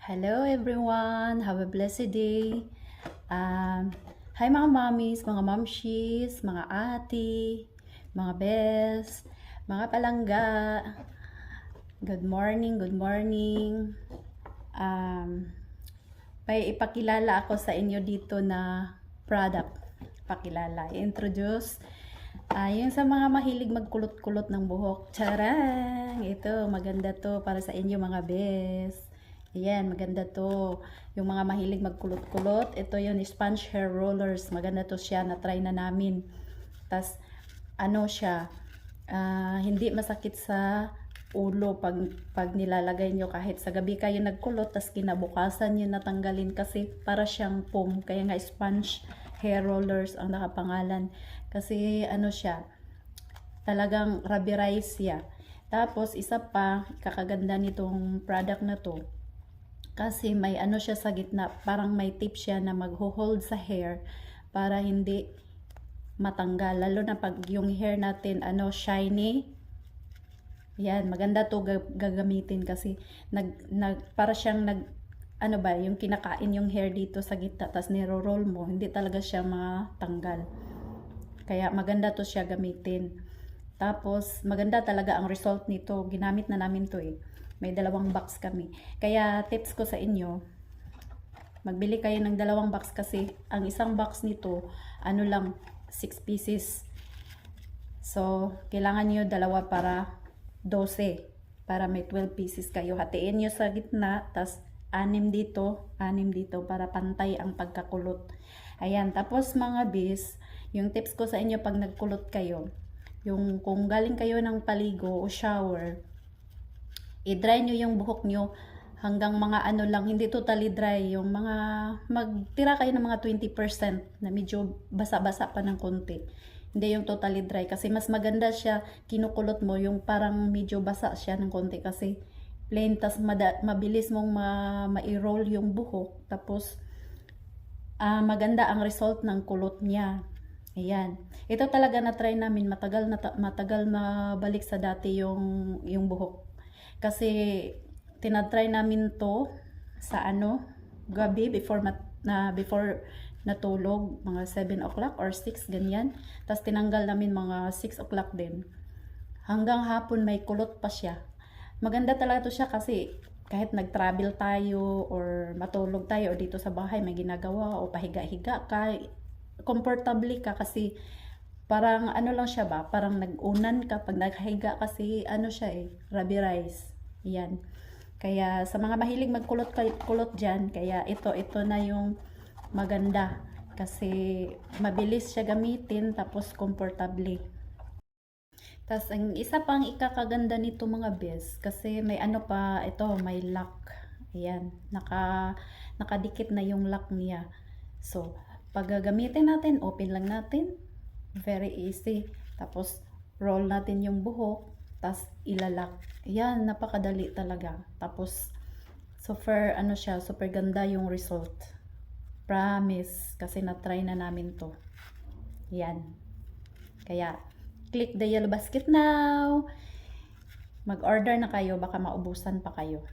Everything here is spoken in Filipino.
Hello everyone! Have a blessed day! Hi mga mommies, mga momshies, mga ate, mga bes, mga palangga. Good morning, good morning. May ipakilala ako sa inyo dito na product. Pakilala, introduce. Yung sa mga mahilig magkulot-kulot ng buhok. Charang! Ito, maganda to para sa inyo mga bes. Ayan, maganda to. Yung mga mahilig magkulot-kulot, ito yung sponge hair rollers. Maganda to siya, na-try na namin. Tas ano siya, hindi masakit sa ulo pag nilalagay nyo kahit sa gabi kayo nagkulot, tas kinabukasan nyo natanggalin kasi para siyang foam. Kaya nga sponge hair rollers ang nakapangalan. Kasi ano siya, talagang rubberized siya. Tapos isa pa, kakaganda nitong product na to, kasi may ano siya sa gitna, parang may tip siya na magho-hold sa hair para hindi matanggal, lalo na pag yung hair natin shiny. Yan, maganda to gagamitin kasi para siyang yung kinakain yung hair dito sa gitna, tas niro-roll mo, hindi talaga siya matanggal. Kaya maganda to siya gamitin. Tapos maganda talaga ang result nito, ginamit na namin to eh. May dalawang box kami. Kaya tips ko sa inyo, magbili kayo ng dalawang box kasi ang isang box nito, lang, 6 pieces. So, kailangan nyo dalawa para 12. Para may 12 pieces kayo. Hatiin nyo sa gitna, tas 6 dito para pantay ang pagkakulot. Ayan, tapos mga bis, yung tips ko sa inyo pag nagkulot kayo, yung kung galing kayo ng paligo o shower, i-dry nyo yung buhok nyo hanggang mga lang, hindi totally dry, yung mga magtira kayo ng mga 20% na medyo basa-basa pa ng konti, hindi yung totally dry, kasi mas maganda siya kinukulot mo yung parang medyo basa siya ng konti kasi plain, tas mabilis mong ma-roll yung buhok, tapos maganda ang result ng kulot niya. Ayan. Ito talaga na-try namin, matagal mabalik sa dati yung buhok. Kasi tinatry namin to sa gabi before natulog, mga 7 o'clock or 6 ganyan. Tapos tinanggal namin mga 6 o'clock din. Hanggang hapon may kulot pa siya. Maganda talaga to siya kasi kahit nag-travel tayo or matulog tayo o dito sa bahay may ginagawa o pahiga-higa ka, comfortably ka kasi parang lang siya ba, parang nag-unan ka pag naghiga kasi siya rubberized. Yan. Kaya sa mga mahilig magkulot dyan, kaya ito na yung maganda kasi mabilis siya gamitin tapos comfortably. Tapos ang isa pang ikakaganda nito mga bes, kasi may pa ito, may lock. Ayan, nakadikit na yung lock niya. So, pag gagamitin natin, open lang natin. Very easy. Tapos, roll natin yung buhok. Tapos, ilalak. Yan, napakadali talaga. Tapos, super, siya, super ganda yung result. Promise. Kasi na-try na namin to. Yan. Kaya, click the yellow basket now. Mag-order na kayo, baka maubusan pa kayo.